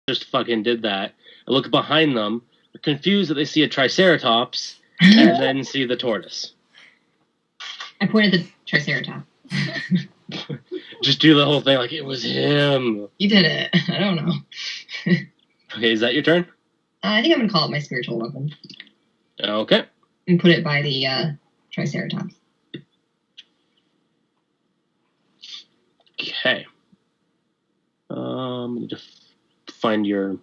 just fucking did that. I look behind them, confused that they see a Triceratops, and then see the tortoise. I pointed at the Triceratops. Just do the whole thing like it was him. You did it. I don't know. Okay, is that your turn? I think I'm going to call it my spiritual weapon. Okay. And put it by the Triceratops. Okay. Let me just find your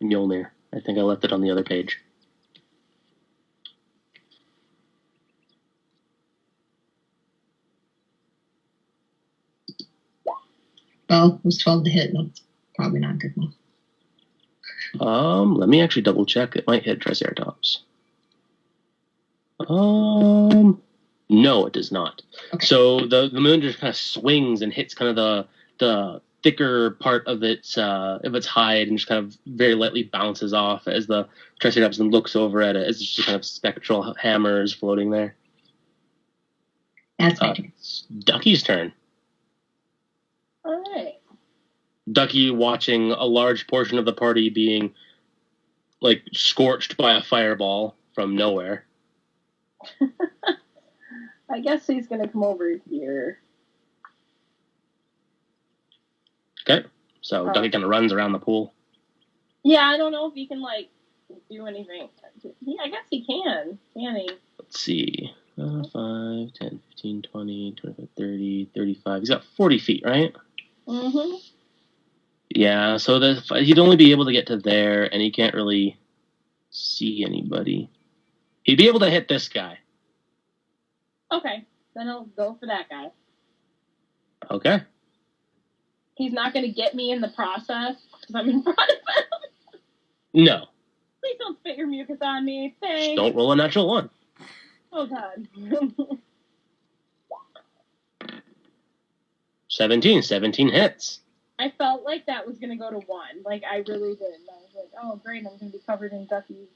Mjolnir. I think I left it on the other page. Well, it was 12 to hit. That's probably not good enough. Let me actually double check. It might hit Triceratops. No, it does not. Okay. So the moon just kind of swings and hits kind of the thicker part of its hide and just kind of very lightly bounces off as the Triceratops and looks over at it as it's just kind of spectral hammers floating there. That's my turn. It's Ducky's turn. All right. Ducky watching a large portion of the party being like scorched by a fireball from nowhere. I guess he's gonna come over here. Okay, so Ducky kind of runs around the pool. Yeah, I don't know if he can like do anything. I guess he can he? Let's see. 5, 10, 15, 20, 25, 30, 35. He's got 40 feet, right? Mm-hmm. Yeah, so he'd only be able to get to there, and he can't really see anybody. He'd be able to hit this guy. Okay, then I'll go for that guy. Okay. He's not going to get me in the process because I'm in front of him. No. Please don't spit your mucus on me. Thanks. Just don't roll a natural 1. Oh, God. 17 hits. I felt like that was going to go to 1. Like, I really did. I was like, oh, great, I'm going to be covered in Ducky's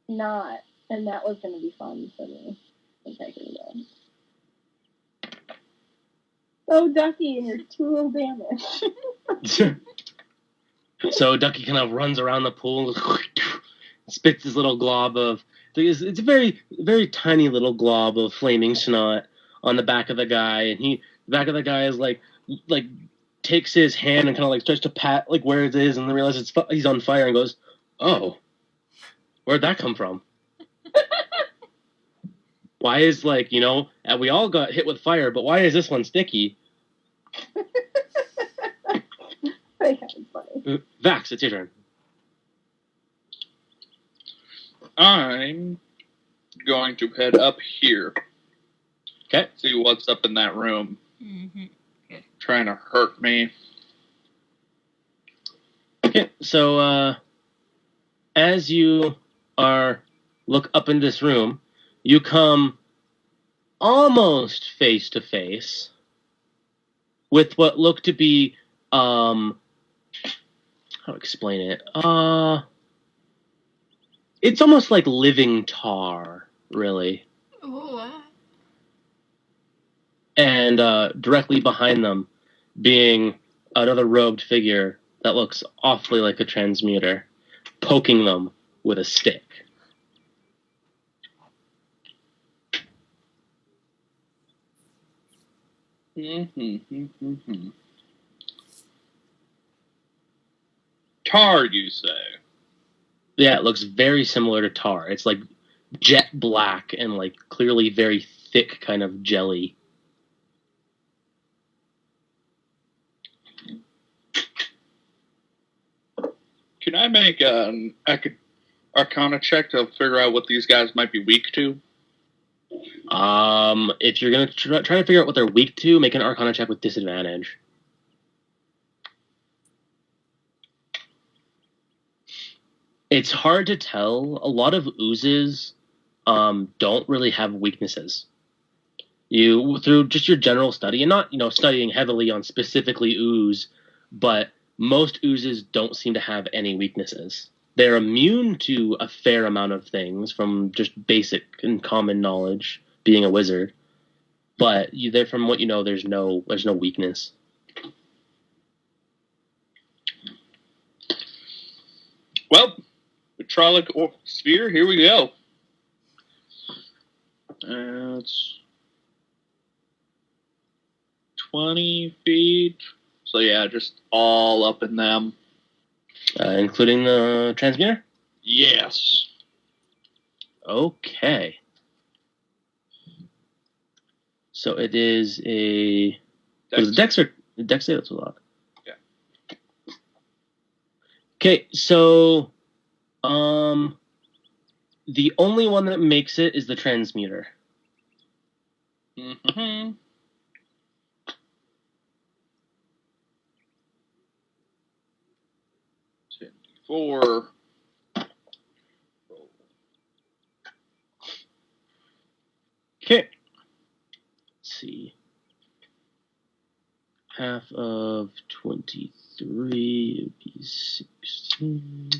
knot. And that was going to be fun for me. Okay, here we go. Oh, Ducky, and you're 2 little damage. So Ducky kind of runs around the pool, spits this little glob of... It's a very, very tiny little glob of flaming snot on the back of the guy, and the back of the guy is like takes his hand and kind of like starts to pat like where it is, and then realizes he's on fire and goes, "Oh, where'd that come from? Why is we all got hit with fire, but why is this one sticky?" That's funny. Vax, it's your turn. I'm going to head up here. Okay. See what's up in that room. Mm-hmm. Okay. Trying to hurt me. Okay, so as you look up in this room, you come almost face to face with what look to be how to explain it? It's almost like living tar, really. Ooh. And directly behind them being another robed figure that looks awfully like a transmuter, poking them with a stick. Tar, you say? Yeah, it looks very similar to tar. It's like jet black and like clearly very thick kind of jelly. Can I make an Arcana check to figure out what these guys might be weak to? If you're gonna try to figure out what they're weak to, make an Arcana check with disadvantage. It's hard to tell. A lot of oozes don't really have weaknesses. You, through just your general study, and not studying heavily on specifically ooze, but most oozes don't seem to have any weaknesses. They're immune to a fair amount of things from just basic and common knowledge, being a wizard. But from what you know, there's no weakness. Well, hydraulic sphere, here we go. It's 20 feet. So yeah, just all up in them. Including the transmuter? Yes. Okay. So it is a... Was it Dex or... Dex save? That's a lot. Yeah. Okay, so... The only one that makes it is the transmuter. Mm-hmm. Four. Okay. Let's see. Half of 23 would be 16.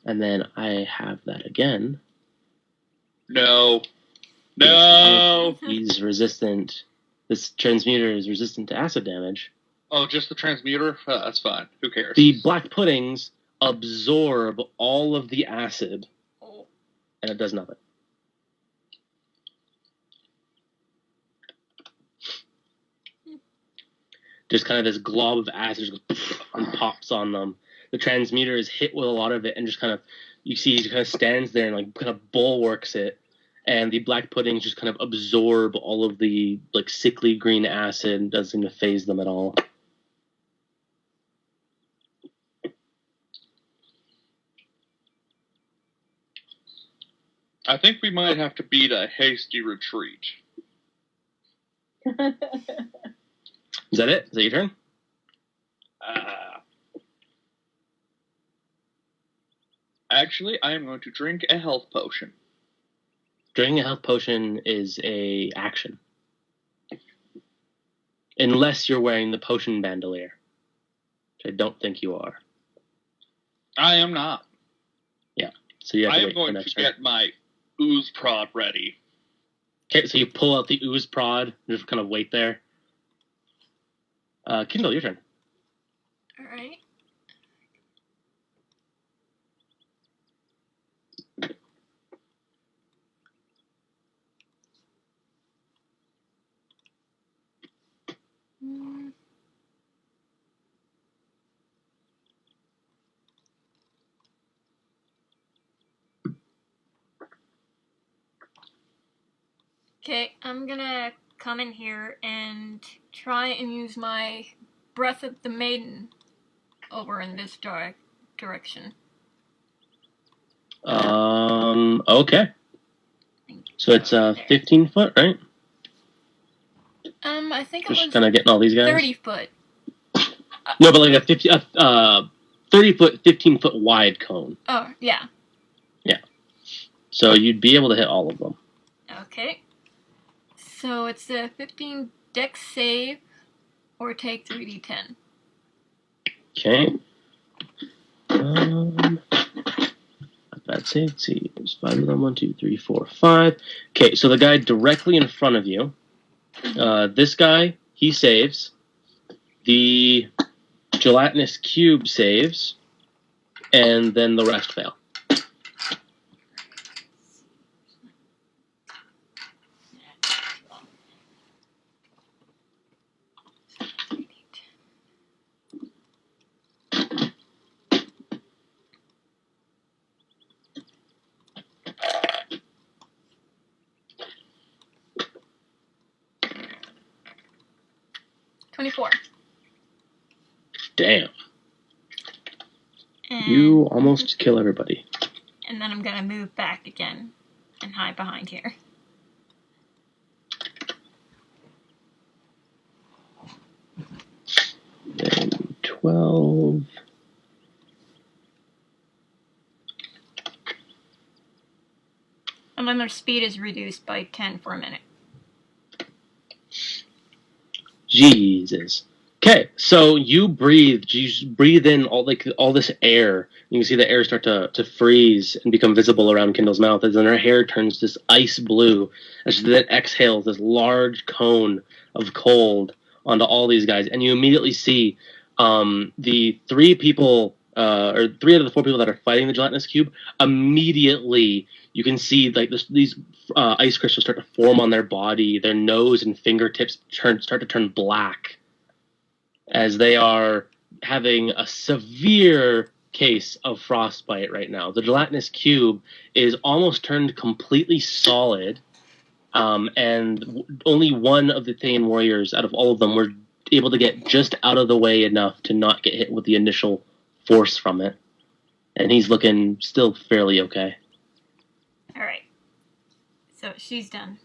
And then I have that again. No. No. He's resistant. This transmuter is resistant to acid damage. Oh, just the transmuter? That's fine. Who cares? The black puddings absorb all of the acid, and it does nothing. Just kind of this glob of acid just goes and pops on them. The transmuter is hit with a lot of it, and just kind of, you see he kind of stands there and like kind of bulwarks it, and the black puddings just kind of absorb all of the like sickly green acid and doesn't seem to phase them at all. I think we might have to beat a hasty retreat. Is that it? Is that your turn? Actually, I am going to drink a health potion. Drinking a health potion is a action. Unless you're wearing the potion bandolier. Which I don't think you are. I am not. Yeah. So you have to I am wait going for to next get my ooze prod ready. Okay, so you pull out the ooze prod and just kind of wait there. Kindle, your turn. All right. Okay, I'm gonna come in here and try and use my Breath of the Maiden over in this direction. Okay. So it's 15 foot, right? I think it Just was kind of getting all these guys. 30 foot. No, but like a 30 foot, 15 foot wide cone. Oh, yeah. Yeah. So you'd be able to hit all of them. Okay. So it's a 15 dex save or take 3d10. Okay. Bad save. Let's see. There's 5 of them. 1, 2, 3, 4, 5. Okay, so the guy directly in front of you, this guy, he saves. The gelatinous cube saves. And then the rest fail. Damn. And, You almost kill everybody. and then I'm gonna move back again and hide behind here. Then 12. And then their speed is reduced by 10 for a minute. Jesus. Okay, so you breathe in all this air. You can see the air start to freeze and become visible around Kindle's mouth, as then her hair turns this ice blue as she then exhales this large cone of cold onto all these guys, and you immediately see the three people, or three out of the four people that are fighting the gelatinous cube, immediately you can see like these ice crystals start to form on their body. Their nose and fingertips start to turn black as they are having a severe case of frostbite right now. The gelatinous cube is almost turned completely solid, and only one of the Thayan warriors out of all of them were able to get just out of the way enough to not get hit with the initial force from it. And he's looking still fairly okay. All right. So she's done.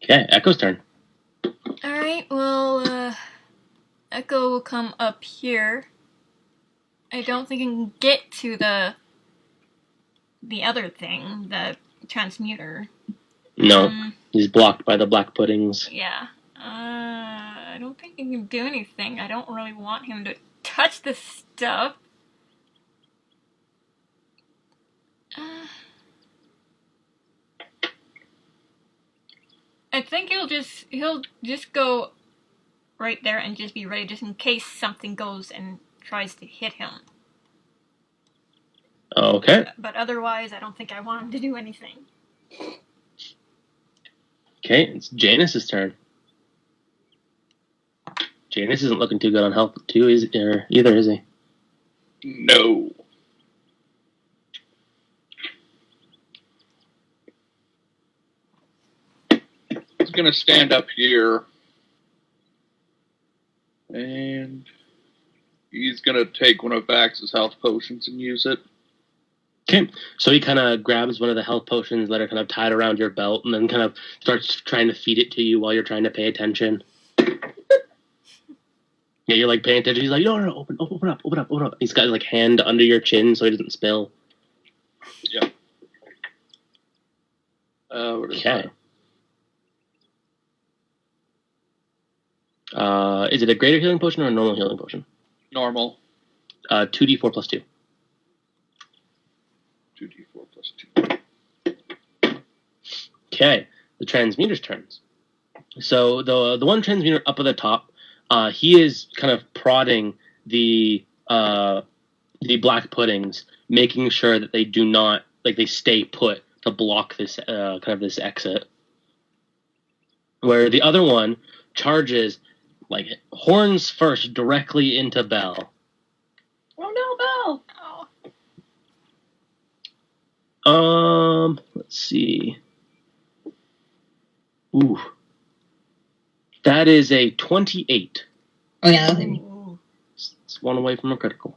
Okay, Echo's turn. All right. Well, Echo will come up here. I don't think I can get to the other thing, the transmuter. No, he's blocked by the black puddings. Yeah. I don't think he can do anything. I don't really want him to touch this stuff. I think he'll just go right there and just be ready just in case something goes and tries to hit him. Okay. But otherwise, I don't think I want him to do anything. Okay, it's Janus's turn. Janus isn't looking too good on health too, either, is he? No. He's gonna stand up here, and he's gonna take one of Vax's health potions and use it. Okay, so he kind of grabs one of the health potions that are kind of tied around your belt and then kind of starts trying to feed it to you while you're trying to pay attention. Yeah, you're like paying attention. He's like, no, open up. He's got like hand under your chin so he doesn't spill. Yeah. What is Okay. Is it a greater healing potion or a normal healing potion? Normal. 2d4 plus 2. 2d4 plus 2. Okay, the transmuter's turns. So the one transmuter up at the top, he is kind of prodding the black puddings, making sure that they do not, like, they stay put to block this kind of this exit. Where the other one charges, like, horns first directly into Belle. Oh no, Belle! Let's see. Ooh. That is a 28. Oh, yeah, that'll hit me. It's one away from a critical.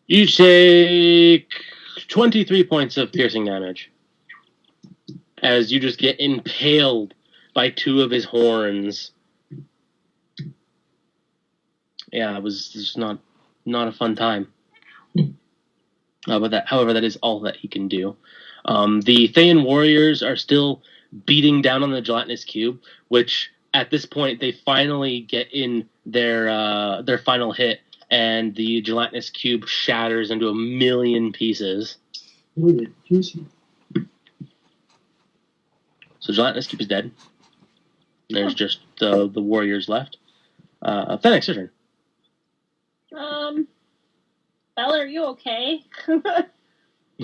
You take 23 points of piercing damage as you just get impaled by two of his horns. Yeah, it was just not a fun time. However, that is all that he can do. The Thayan warriors are still beating down on the gelatinous cube, which at this point they finally get in their final hit, and the gelatinous cube shatters into a million pieces. Ooh, juicy. So gelatinous cube is dead. There's just the warriors left. Fenix, your turn. Belle, are you okay?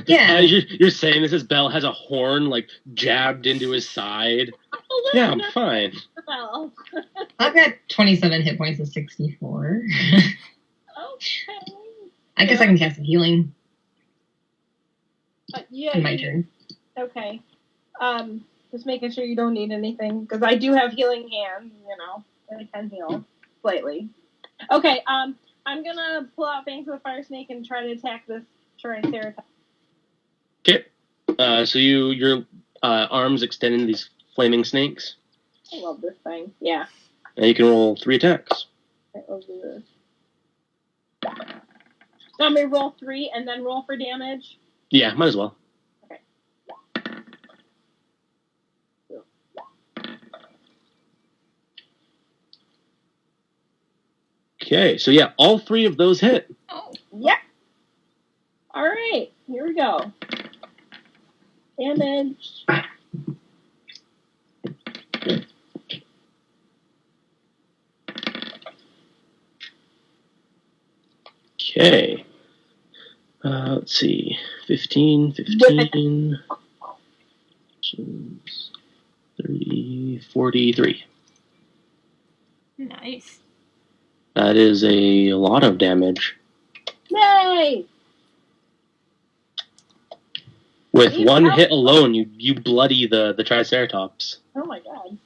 Yeah. You're saying this as Belle has a horn like jabbed into his side. Yeah, I'm fine. Belle. I've got 27 hit points of 64. Okay. I guess I can cast a healing Yeah. in my turn. Okay. Just making sure you don't need anything, because I do have healing hands, and I can heal slightly. Okay, I'm gonna pull out Fangs of the Fire Snake and try to attack this Triceratops. Okay. So your arms extend into these flaming snakes. I love this thing. Yeah. And you can roll 3 attacks. Okay, I'll do this. So I'm gonna roll 3 and then roll for damage. Yeah, might as well. Okay. Okay, so yeah, all 3 of those hit. Oh. Yep. right, here we go. Damage. Okay. Let's see. 15, 15, 30, 43. Nice. That is a lot of damage. Yay! With He's one out. hit alone, you bloody the Triceratops. Oh my god.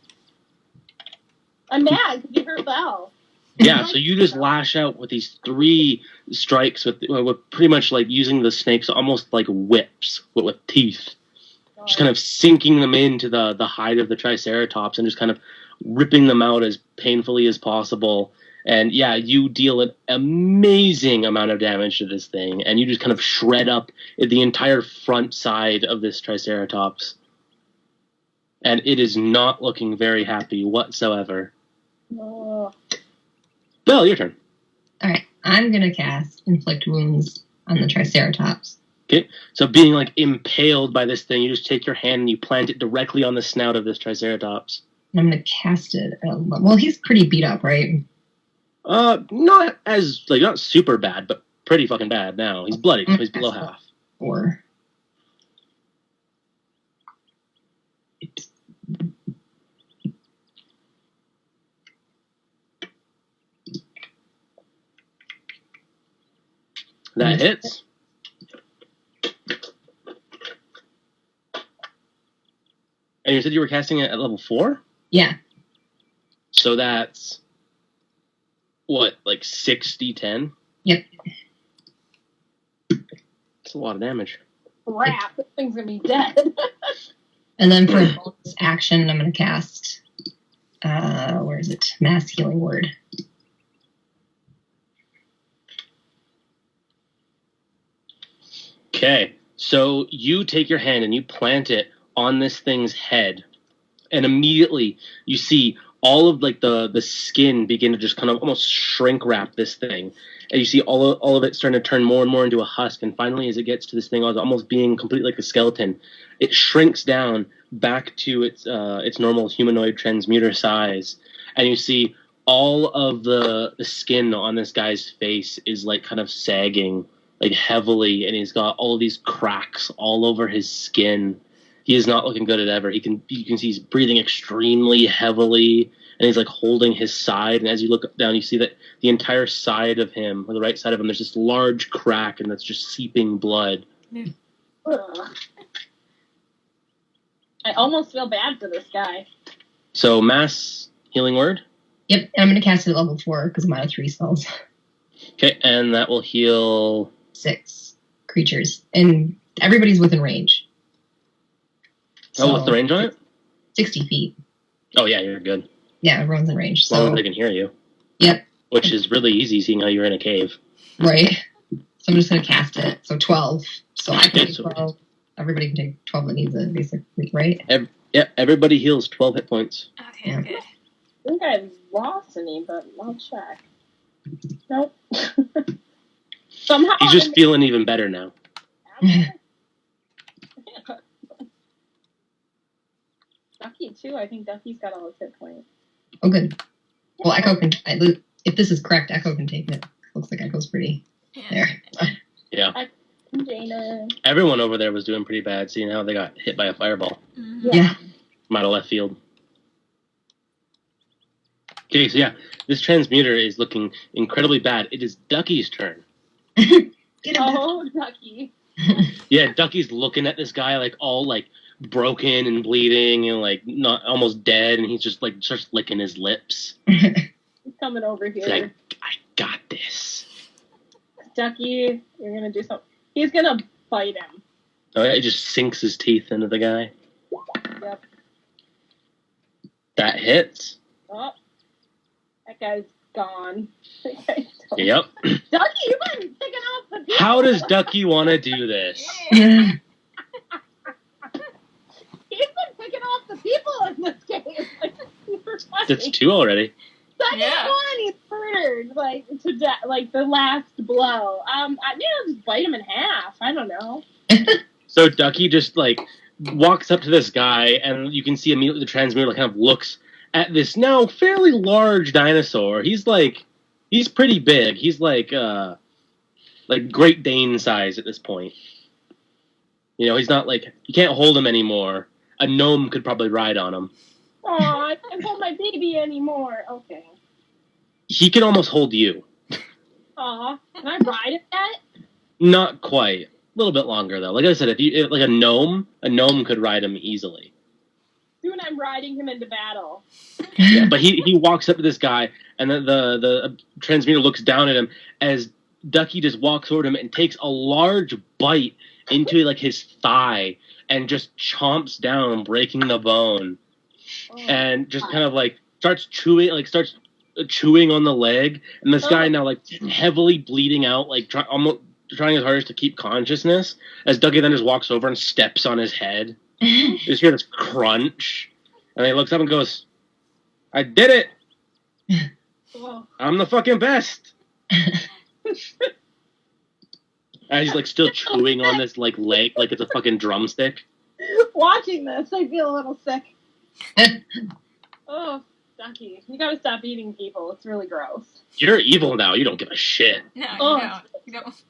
I'm mad because you hurt Belle. Yeah, so you just lash out with these 3 strikes with pretty much like using the snakes almost like whips with teeth. Just kind of sinking them into the hide of the Triceratops and just kind of ripping them out as painfully as possible. And yeah, you deal an amazing amount of damage to this thing, and you just kind of shred up the entire front side of this Triceratops. And it is not looking very happy whatsoever. Oh. Bill, your turn. Alright, I'm gonna cast Inflict Wounds on the Triceratops. Okay, so being like impaled by this thing, you just take your hand and you plant it directly on the snout of this Triceratops. And I'm gonna cast it at a level. Well, he's pretty beat up, right? Not as like not super bad, but pretty fucking bad now. He's bloody. He's below half. 4. That hits. And you said you were casting it at level 4? Yeah. So that's what, like 60-10? Yep. That's a lot of damage. Crap, this thing's gonna be dead. And then for a bonus action, I'm gonna cast where is it? Mass Healing Word. Okay, so you take your hand and you plant it on this thing's head, and immediately you see all of like the skin begin to just kind of almost shrink wrap this thing, and you see all of it starting to turn more and more into a husk, and finally as it gets to this thing almost being completely like a skeleton, it shrinks down back to its normal humanoid transmuter size, and you see all of the skin on this guy's face is like kind of sagging like heavily, and he's got all of these cracks all over his skin. He is not looking good as ever. You can see he's breathing extremely heavily, and he's like holding his side. And as you look down, you see that the entire side of him, or the right side of him, there's this large crack, and that's just seeping blood. Ugh. I almost feel bad for this guy. So mass healing word. Yep, and I'm gonna cast it at level 4 because I'm out of 3 spells. Okay, and that will heal 6 creatures, and everybody's within range. Oh, what's the range on it? 60 feet. Oh, yeah, you're good. Yeah, everyone's in range. As long So as they can hear you. Yep. Which is really easy, seeing how you're in a cave. Right. So I'm just gonna cast it. So 12. So I can Okay, take so- 12. Everybody can take 12 that needs it, basically, right? Yeah, everybody heals 12 hit points. Okay, Yeah. good. I think I lost any, but I'll check. Nope. Somehow He's just feeling even better now. Ducky too. I think Ducky's got all his hit points. Oh, good. Well, Echo can. If this is correct, Echo can take it. Looks like Echo's pretty Yeah. there. Yeah. Jaina. Everyone over there was doing pretty bad, seeing how they got hit by a fireball Mhm. Yeah. from out of left field. Okay, so yeah, this transmuter is looking incredibly bad. It is Ducky's turn. Get him. Oh, Ducky. Yeah, Ducky's looking at this guy like all like broken and bleeding and like not almost dead, and he's just like starts licking his lips. He's coming over here. He's like, I got this. Ducky, you're gonna do something. He's gonna bite him. Oh yeah, he just sinks his teeth into the guy. Yep. That hits. Oh, that guy's gone. Yep. Ducky, you've been picking off the people. How does Ducky want to do this? He's been picking off the people in this game. Like, super funny. That's 2 already. Second Yeah. one, he's murdered. scared, like to death, like the last blow. I'll just bite him in half. I don't know. So Ducky just like walks up to this guy, and you can see immediately the transmuter like, kind of looks at this now fairly large dinosaur. He's pretty big. He's like Great Dane size at this point. You know, he's not like you can't hold him anymore. A gnome could probably ride on him. Oh, I can't hold my baby anymore. Okay. He can almost hold you. Aw, can I ride it yet? Not quite. A little bit longer though. Like I said, if like a gnome could ride him easily. Soon I'm riding him into battle. Yeah, but he walks up to this guy, and the transmuter looks down at him as Ducky just walks toward him and takes a large bite into like his thigh and just chomps down, breaking the bone, and just kind of like starts chewing on the leg. And this guy now like heavily bleeding out, like almost trying his hardest to keep consciousness. As Ducky then just walks over and steps on his head. You just hear this crunch, and he looks up and goes, "I did it! I'm the fucking best!" And he's like still chewing on this like leg like it's a fucking drumstick. Watching this, I feel a little sick. Oh, Ducky, you gotta stop eating people. It's really gross. You're evil now. You don't give a shit. No, you don't.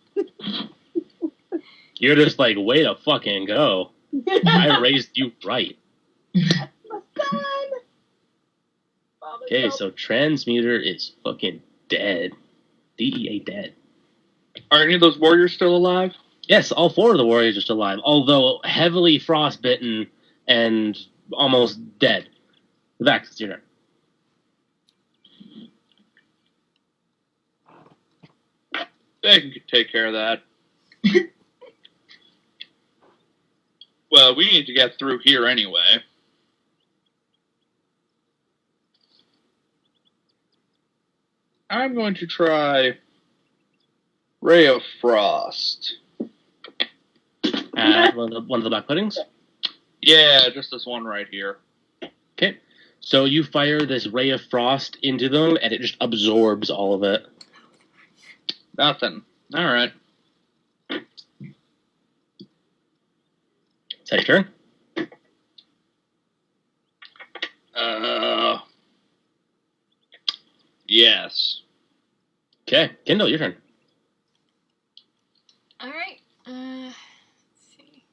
You're just like, way to fucking go. I raised you right. My son! Okay, so Transmuter is fucking dead. DEA dead. Are any of those warriors still alive? Yes, all 4 of the warriors are still alive, although heavily frostbitten and almost dead. Vax, it's your turn. They can take care of that. Well, we need to get through here anyway. I'm going to try Ray of Frost. One of the black puddings? Yeah, just this one right here. Okay. So you fire this ray of frost into them, and it just absorbs all of it. Nothing. All right. Is that your turn? Yes. Okay. Kendall, your turn. Alright, let's see.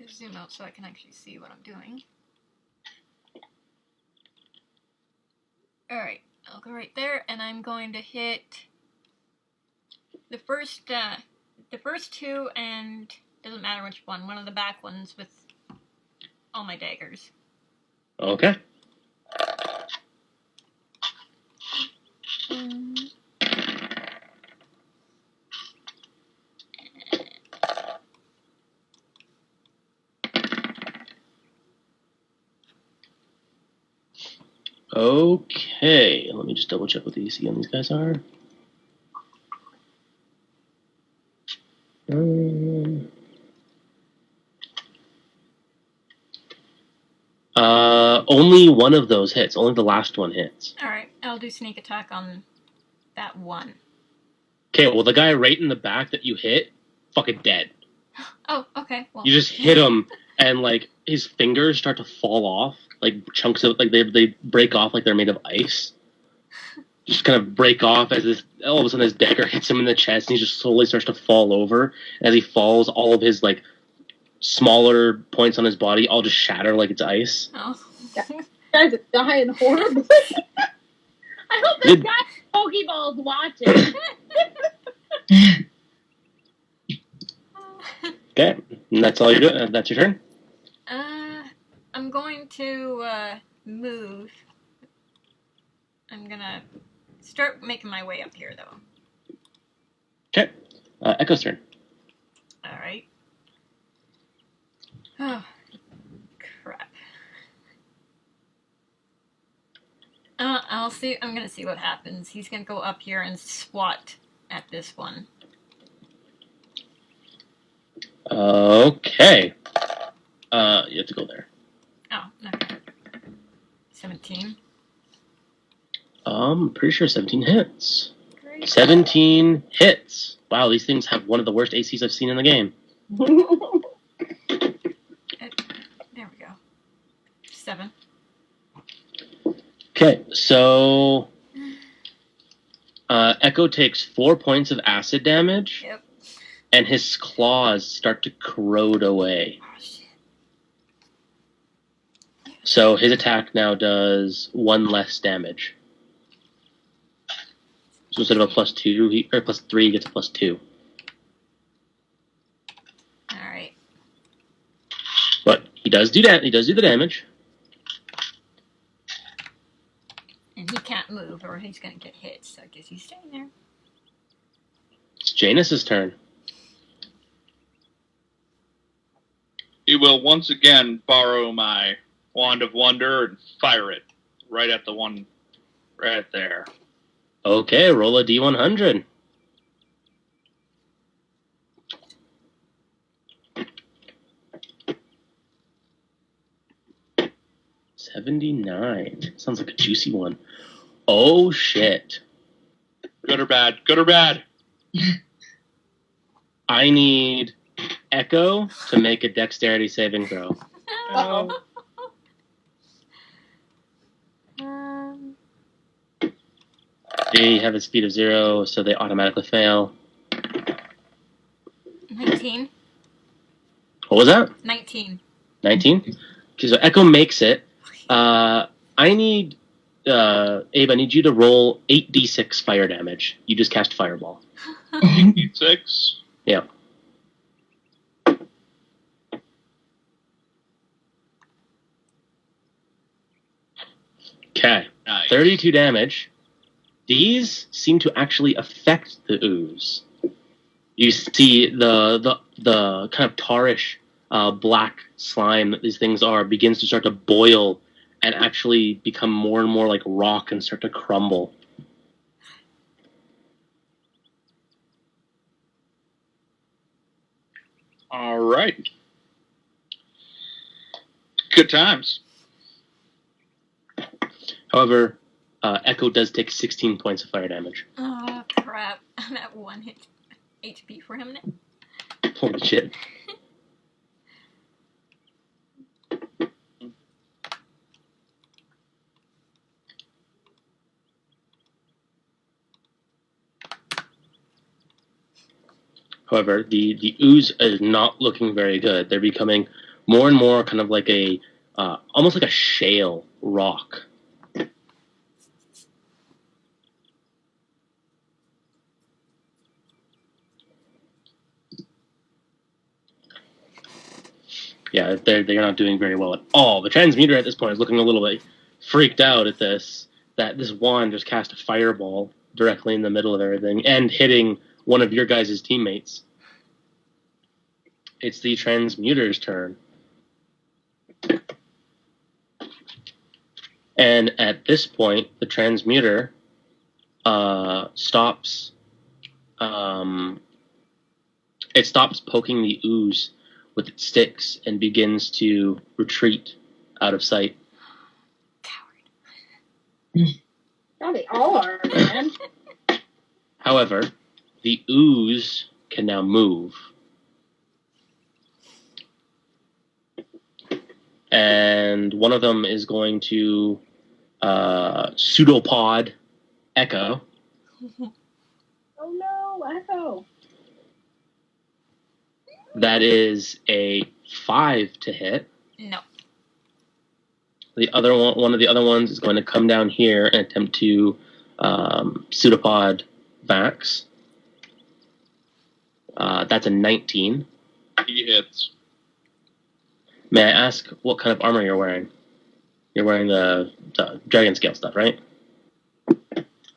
Just zoom out so I can actually see what I'm doing. Alright, I'll go right there, and I'm going to hit the first 2, and doesn't matter which one of the back ones with all my daggers. Okay. Okay, let me just double check what the AC on these guys are. Only one of those hits. Only the last one hits. Alright, I'll do sneak attack on that one. Okay, well, the guy right in the back that you hit, fucking dead. Oh, okay. Well, You just hit him, and, like, his fingers start to fall off. Like, chunks of, like, they break off like they're made of ice. Just kind of break off as all of a sudden his dagger hits him in the chest, and he just slowly starts to fall over. As he falls, all of his, like, smaller points on his body all just shatter like it's ice. Oh. You guys are dying horribly. I hope this guy Pokeballs watching. Okay, and that's all you're doing. That's your turn. I'm going to move. I'm gonna start making my way up here, though. Okay, Echo's turn. All right. Oh, crap. I'll see. I'm gonna see what happens. He's gonna go up here and swat at this one. Okay. You have to go there. Oh, okay. 17. Pretty sure 17 hits. 17 hits. Wow, these things have one of the worst ACs I've seen in the game. There we go. 7. Okay, so Echo takes 4 points of acid damage, Yep. and his claws start to corrode away. Oh, shit. So his attack now does 1 less damage. So instead of a +2, or +3, he gets a +2. Alright. But he does do that. He does do the damage. And he can't move or he's gonna get hit, so I guess he's staying there. It's Janus's turn. He will once again borrow my Wand of Wonder and fire it right at the one right there. Okay, roll a D100. $79. Sounds like a juicy one. Oh shit. Good or bad? Good or bad? I need Echo to make a dexterity saving throw. Uh-oh. They have a speed of 0, so they automatically fail. 19. What was that? 19. 19? Okay, so Echo makes it. I need, Abe, I need you to roll 8d6 fire damage. You just cast Fireball. 6. Yeah. Okay. Nice. 32 damage. These seem to actually affect the ooze. You see the kind of tarish black slime that these things are begins to start to boil and actually become more and more like rock and start to crumble. All right. Good times. However, Echo does take 16 points of fire damage. Oh, crap. I'm at 1 HP for him now. Holy shit. However, the ooze is not looking very good. They're becoming more and more kind of like a, almost like a shale rock. Yeah, they're not doing very well at all. The transmuter at this point is looking a little bit freaked out at this, that this wand just cast a fireball directly in the middle of everything and hitting one of your guys' teammates. It's the transmuter's turn. And at this point, the transmuter stops. It stops poking the ooze with its sticks and begins to retreat out of sight. Coward. Yeah, they all are, man. However, the ooze can now move. And one of them is going to pseudopod Echo. Oh no, Echo. That is a 5 to hit. No. The other one of the other ones is going to come down here and attempt to pseudopod Vax. That's a 19. He hits. May I ask what kind of armor you're wearing? You're wearing the dragon scale stuff, right?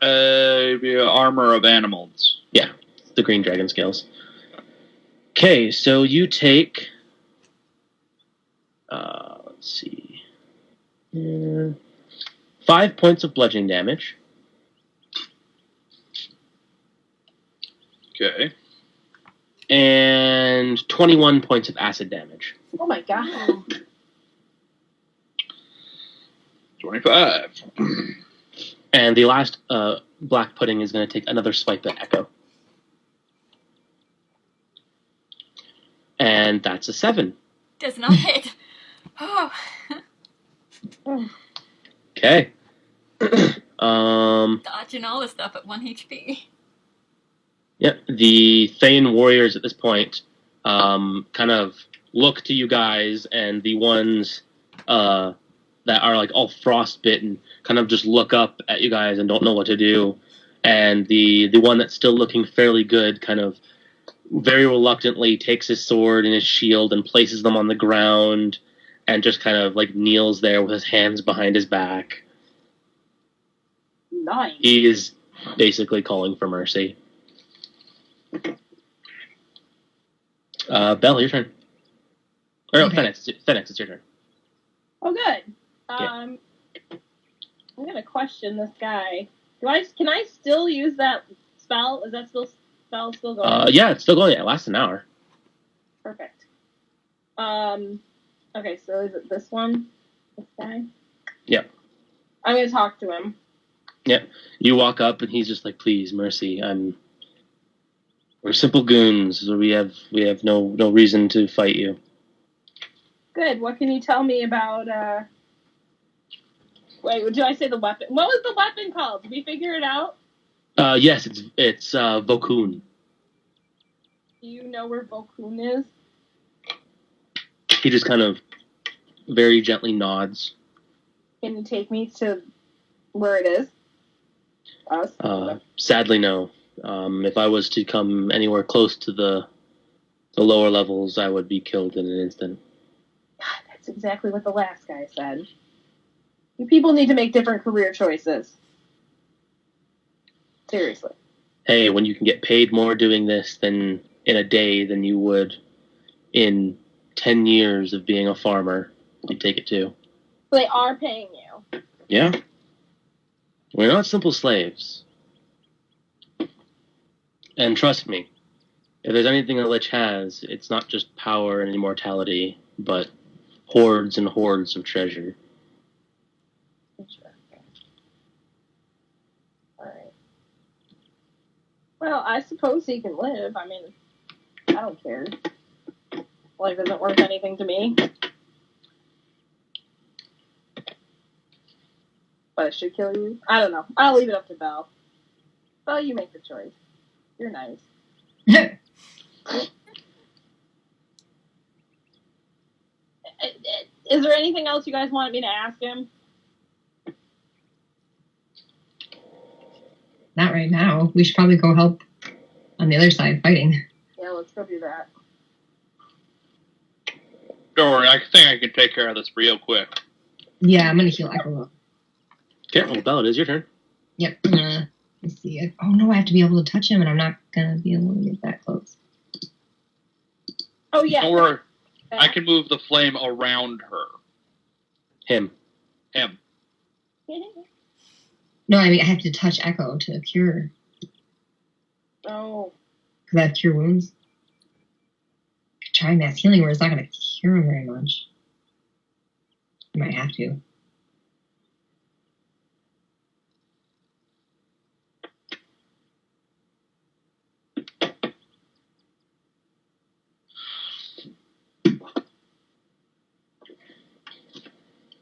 Armor of animals. Yeah, the green dragon scales. Okay, so you take, let's see, 5 points of bludgeoning damage. Okay. And 21 points of acid damage. Oh my god. 25. And the last Black Pudding is going to take another swipe at Echo. And that's a 7. Does not hit. Oh. Okay. Dodging all this stuff at 1 HP. Yep. The Thane warriors at this point kind of look to you guys, and the ones that are like all frostbitten kind of just look up at you guys and don't know what to do. And the one that's still looking fairly good kind of very reluctantly takes his sword and his shield and places them on the ground and just kind of like kneels there with his hands behind his back. Nice. He is basically calling for mercy. Belle, your turn. Or Okay. Fenix, it's your turn. Oh, good. Yeah. I'm gonna question this guy. Can I still use that spell? Is that spell still going? Yeah, it's still going. It lasts an hour. Perfect. Okay, so is it this one? This guy? Yep. I'm gonna talk to him. You walk up and he's just like, "Please, mercy. We're simple goons. So we have no reason to fight you." Good. What can you tell me about? Wait, did I say the weapon? What was the weapon called? Did we figure it out? Yes, it's Vokun. Do you know where Vokun is? He just kind of very gently nods. Can you take me to where it is? Us? Sadly, no. If I was to come anywhere close to the lower levels, I would be killed in an instant. God, that's exactly what the last guy said. You people need to make different career choices. Seriously. Hey, when you can get paid more doing this than in a day than you would in 10 years of being a farmer, you take it too. They are paying you. Yeah. We're not simple slaves. And trust me, if there's anything a lich has, it's not just power and immortality, but hordes and hordes of treasure. Sure. Alright. Well, I suppose he can live. I mean, I don't care. Life isn't worth anything to me. But it should kill you? I don't know. I'll leave it up to Belle. Belle, you make the choice. You're nice. Is there anything else you guys want me to ask him? Not right now. We should probably go help on the other side fighting. Yeah, let's go do that. Don't worry, I think I can take care of this real quick. Yeah, I'm gonna heal Echo. Okay, well, Belle, it is your turn. Yep. Let's see. Oh no, I have to be able to touch him, and I'm not gonna be able to get that close. Oh, yeah. Don't worry, I can move the flame around her. Him. Him. No, I mean I have to touch Echo to cure, Oh. because I have cure wounds. Try mass healing where it's not gonna cure him very much. I might have to.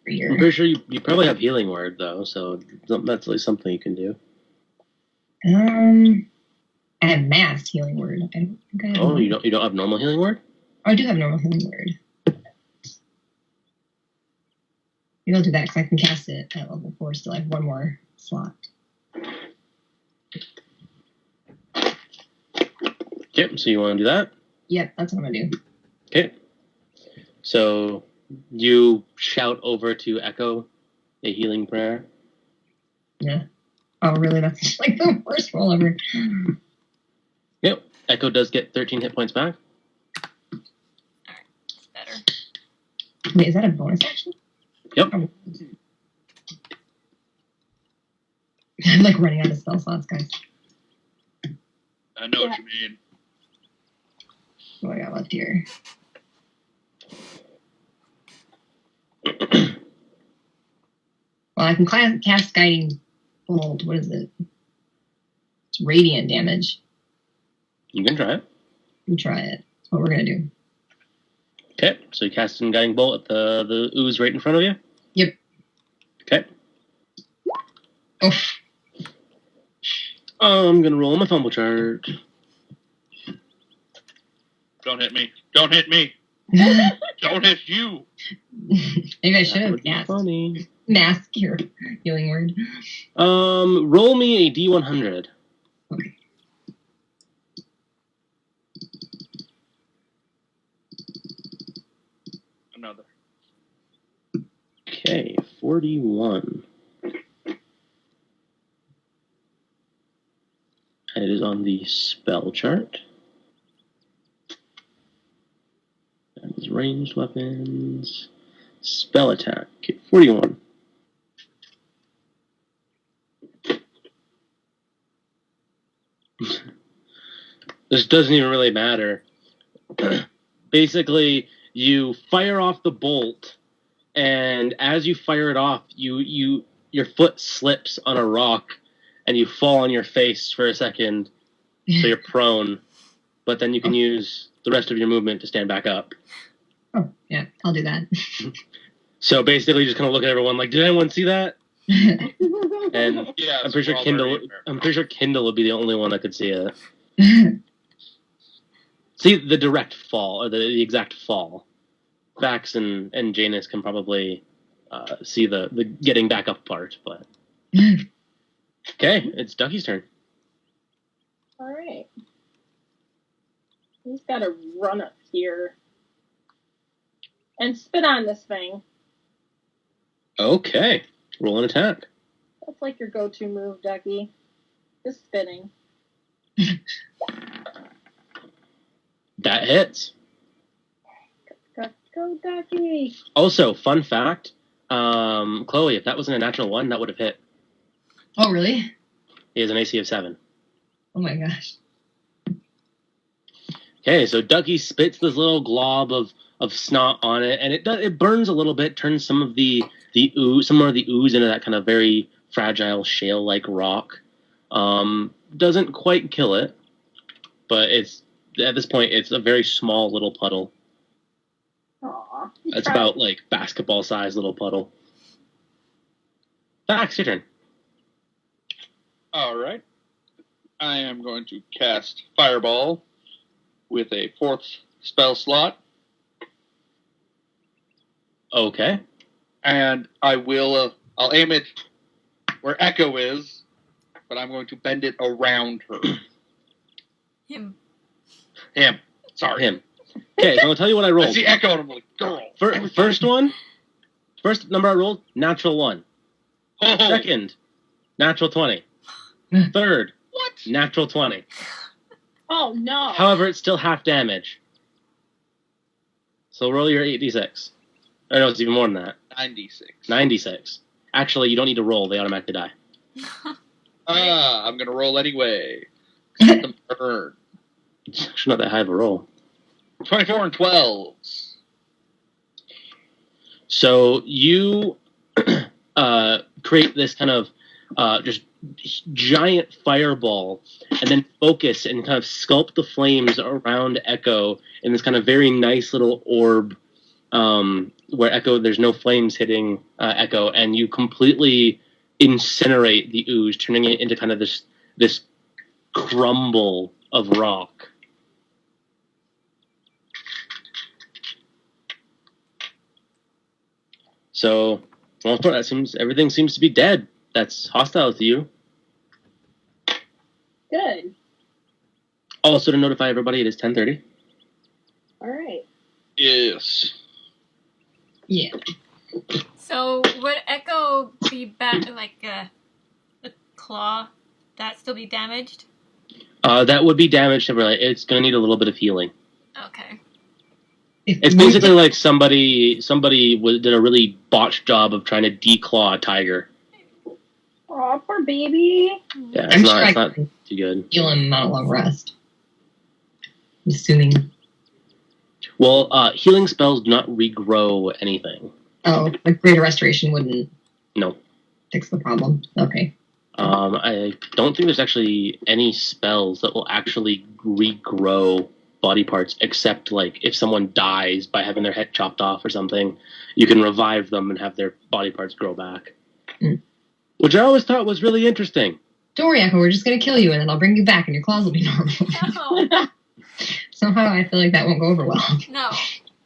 I'm pretty sure you probably have healing word though, so that's at least something you can do. I have mass healing word. I don't think I have. Oh, you don't have normal healing word? Oh, I do have normal healing word. Maybe I'll do that because I can cast it at level 4 still. I have one more slot. Okay, so you want to do that? Yep, that's what I'm gonna do. Okay. So you shout over to Echo a healing prayer. Yeah. Oh, really? That's like the worst roll ever. Yep. Echo does get 13 hit points back. It's better. Wait, is that a bonus action? Yep. Oh. I'm like running out of spell slots, guys. I know what you mean. What do I got left here? Well, I can cast Guiding Bolt. What is it? It's radiant damage. You can try it. You try it. That's what we're gonna do. Okay, so you cast a guiding bolt at the ooze right in front of you? Yep. Okay. Oof. I'm gonna roll my fumble chart. Don't hit me. Don't hit me. Don't hit you. Maybe I should That have would be funny. mask your healing word. Roll me a D100. Okay. Another. Okay, 41. And it is on the spell chart. That is ranged weapons. Spell attack. Okay, 41. This doesn't even really matter. Basically, you fire off the bolt, and as you fire it off, your foot slips on a rock, and you fall on your face for a second, so you're prone. But then you can use the rest of your movement to stand back up. Oh, yeah, I'll do that. So basically, you just kind of look at everyone like, "Did anyone see that?" And Yeah, I'm pretty sure Kindle would be the only one that could see it. See the direct fall, or the exact fall. Vax and Janus can probably see the getting back up part, but... Okay, it's Ducky's turn. All right. He's got to run up here and spit on this thing. Okay, roll an attack. That's like your go-to move, Ducky. Just spitting. That hits. Go, Ducky. Also, fun fact, Chloe, if that wasn't a natural 1, that would have hit. Oh, really? He has an AC of 7. Oh my gosh. Okay, so Ducky spits this little glob of snot on it, and it burns a little bit, turns some of the ooze into that kind of very fragile shale-like rock. Doesn't quite kill it, but at this point it's a very small little puddle. Aw. It's about like basketball-sized little puddle. Vax, your turn. All right. I am going to cast Fireball with a 4th spell slot, Okay. and I'll aim it where Echo is, but I'm going to bend it around her. Him. Him. Sorry. Him. Okay, so I'll tell you what I I rolled. see Echo, and I'm like, girl. First number I rolled, natural 1. Oh, Second, natural 20. Third, what? natural 20. Oh, no. However, it's still half damage. So roll your 8d6. Or no, it's even more than that. 96. 96. Actually, you don't need to roll. They automatically die. I'm going to roll anyway. The burn. It's actually not that high of a roll. 24 and 12s. So you create this kind of just giant fireball, and then focus and kind of sculpt the flames around Echo in this kind of very nice little orb, where Echo, there's no flames hitting Echo, and you completely incinerate the ooze, turning it into kind of this crumble of rock. So, well, everything seems to be dead. That's hostile to you. Good. Also, to notify everybody, it is 10:30. All right. Yes. Yeah. So would Echo be back like a claw? That still be damaged? That would be damaged temporarily. It's going to need a little bit of healing. Okay. It's basically like somebody did a really botched job of trying to declaw a tiger. Aw, poor baby. Yeah, I'm it's sure I not can too good. heal him on a long rest. I'm assuming. Well, healing spells do not regrow anything. Oh, like greater restoration wouldn't No. fix the problem. Okay. I don't think there's actually any spells that will actually regrow body parts, except like if someone dies by having their head chopped off or something, you can revive them and have their body parts grow back. Mm. Which I always thought was really interesting. Don't worry, Echo, we're just going to kill you and then I'll bring you back and your claws will be normal. No. Somehow I feel like that won't go over well. No.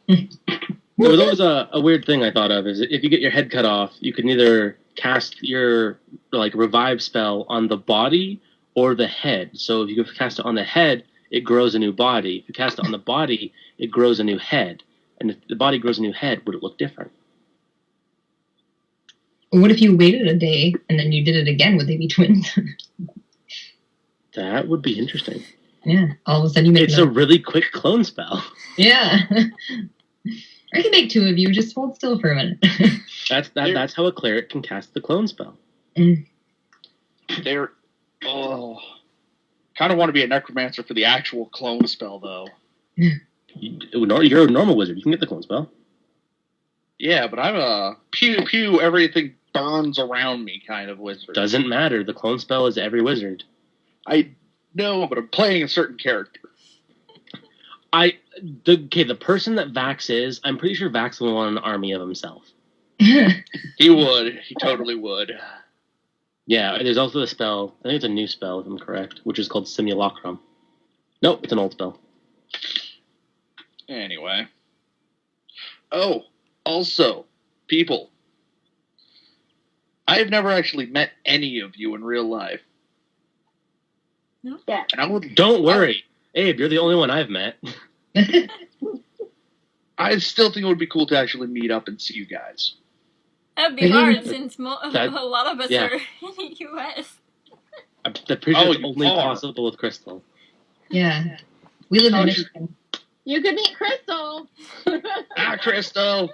There was always a weird thing I thought of is if you get your head cut off, you can either cast your like revive spell on the body or the head. So if you cast it on the head, it grows a new body. If you cast it on the body, it grows a new head. And if the body grows a new head, would it look different? What if you waited a day and then you did it again? Would they be twins? That would be interesting. Yeah. All of a sudden you make It's a really quick clone spell. Yeah. I can make two of you. Just hold still for a minute. That's how a cleric can cast the clone spell. They're kind of want to be a necromancer for the actual clone spell though. You're a normal wizard. You can get the clone spell. Yeah, but I'm a pew pew everything burns around me kind of wizard. Doesn't matter. The clone spell is every wizard. I know, but I'm playing a certain character. The person that Vax is, I'm pretty sure Vax will want an army of himself. He would. He totally would. Yeah, there's also the spell, I think it's a new spell if I'm correct, which is called Simulacrum. Nope, it's an old spell. Anyway. Oh, also, people. I have never actually met any of you in real life. Yeah. And I would, Don't worry. Abe, you're the only one I've met. I still think it would be cool to actually meet up and see you guys. That'd be hard since a lot of us yeah. are in the U.S. I'm pretty sure it's only possible with Crystal. Yeah. We live in Michigan. You could meet Crystal. Crystal!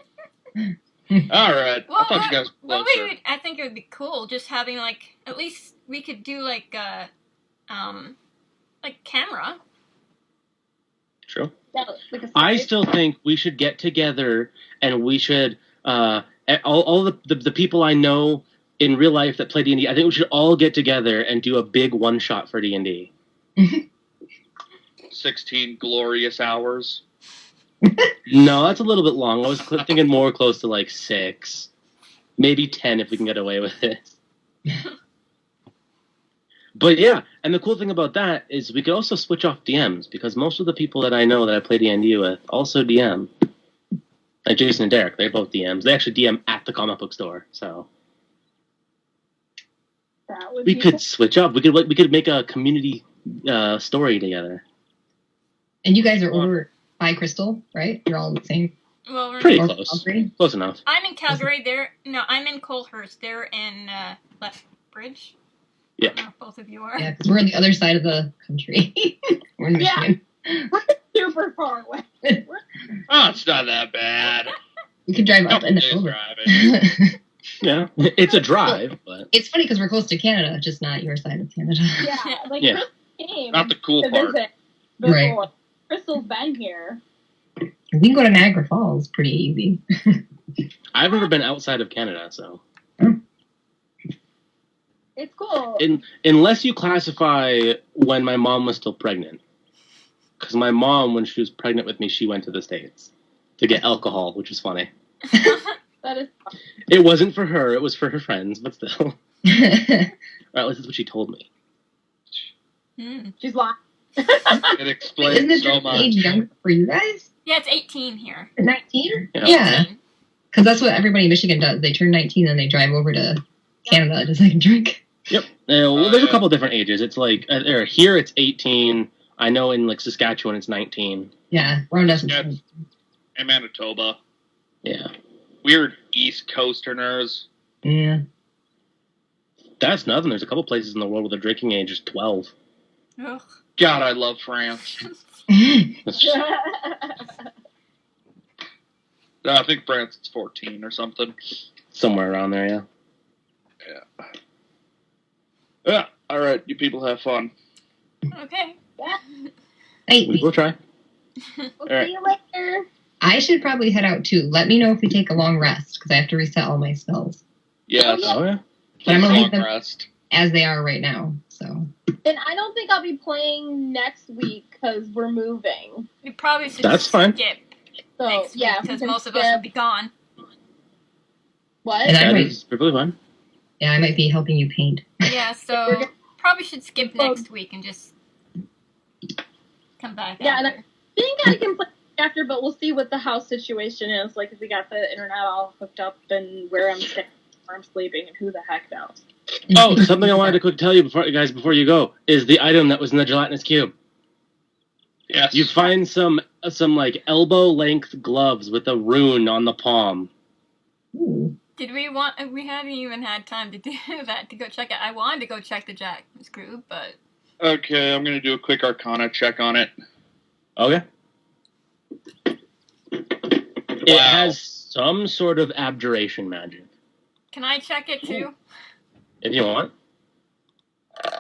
Alright. Well, I thought you guys were closer. I think it would be cool just having, like, at least we could do, like camera. True. Yeah, like a I slide. still think we should get together and we should all the people I know in real life that play D&D, I think we should all get together and do a big one shot for D&D. 16 glorious hours. No, that's a little bit long. I was thinking more close to like 6, maybe 10 if we can get away with it. But yeah, and the cool thing about that is we could also switch off DMs because most of the people that I know that I play D&D with also DM. Like Jason and Derek, they're both DMs. They actually DM at the comic book store, so That would we be could switch up. We could make a community story together. And you guys are over by Crystal, right? You're all the same. Well, we're Pretty Or close. Calgary? Close enough. I'm in Calgary. I'm in Colehurst. They're in Lethbridge. Yeah. I don't know if both of you are. Yeah, because we're on the other side of the country. We're in Yeah. Michigan. We're super far away. Oh, it's not that bad. We could drive up and Days over. driving. Yeah, it's a drive, but It's funny because we're close to Canada, just not your side of Canada. Yeah, like Yeah. Crystal came Not the cool to part. visit before. Right. Crystal's been here. We can go to Niagara Falls pretty easy. I've never been outside of Canada, so It's cool. unless you classify when my mom was still pregnant, because my mom, when she was pregnant with me, she went to the States to get alcohol, which was funny. That is. It wasn't for her; it was for her friends, but still. Or at least that's what she told me. Hmm. She's lying. It explains Isn't it so just much. age younger for you guys? Yeah, it's 18 here. 19? Yeah. Yeah. 18. Because that's what everybody in Michigan does. They turn 19 and they drive over to Canada to take a drink. Yep. Well, there's a Yeah. couple different ages. It's like here it's 18. I know in like Saskatchewan it's 19. Yeah, around us. Yeah. In Manitoba. Yeah. Weird East Coasterners. Yeah. That's nothing. There's a couple places in the world where the drinking age is 12. Ugh. God, I love France. That's just- I think France is 14 or something. somewhere around there, yeah. Yeah. All right, you people have fun. Okay. Hey, We'll try. We'll Alright. see you later. I should probably head out too. Let me know if we take a long rest because I have to reset all my spells. Yes. Oh, yeah. But I'm gonna Long leave them. rest. as they are right now. So And I don't think I'll be playing next week because we're moving. We probably should That's fine. skip So next week yeah, because we can most of us skip- will be gone. What? And I That might- is perfectly fine. yeah, I might be helping you paint. Yeah, so probably should skip next week and just come back Yeah, and after. I think I can play after, but we'll see what the house situation is. Like if we got the internet all hooked up and where I'm staying, where I'm sleeping, and who the heck knows. Oh, something I wanted to quick tell you before you go is the item that was in the gelatinous cube. Yes. You find some like elbow length gloves with a rune on the palm. Ooh. Did we want? We hadn't even had time to do that to go check it. I wanted to go check the Jack's group, but Okay, I'm gonna do a quick Arcana check on it. Okay. It Wow. has some sort of abjuration magic, can I check it too? if you want. Ooh.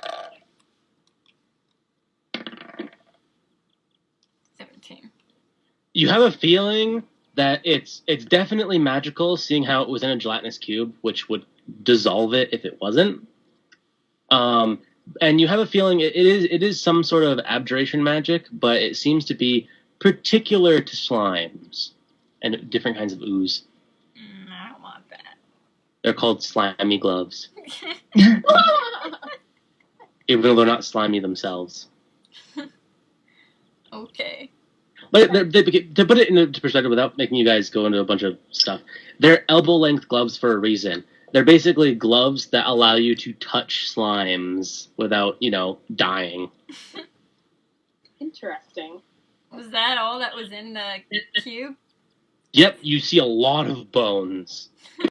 17. You have a feeling that it's definitely magical, seeing how it was in a gelatinous cube, which would dissolve it if it wasn't. And you have a feeling it is some sort of abjuration magic, but it seems to be particular to slimes and different kinds of ooze. I don't want that. They're called slimy gloves, even though they're not slimy themselves. Okay. But to put it into perspective without making you guys go into a bunch of stuff, they're elbow-length gloves for a reason. They're basically gloves that allow you to touch slimes without, dying. Interesting. Was that all that was in the cube? Yep, you see a lot of bones.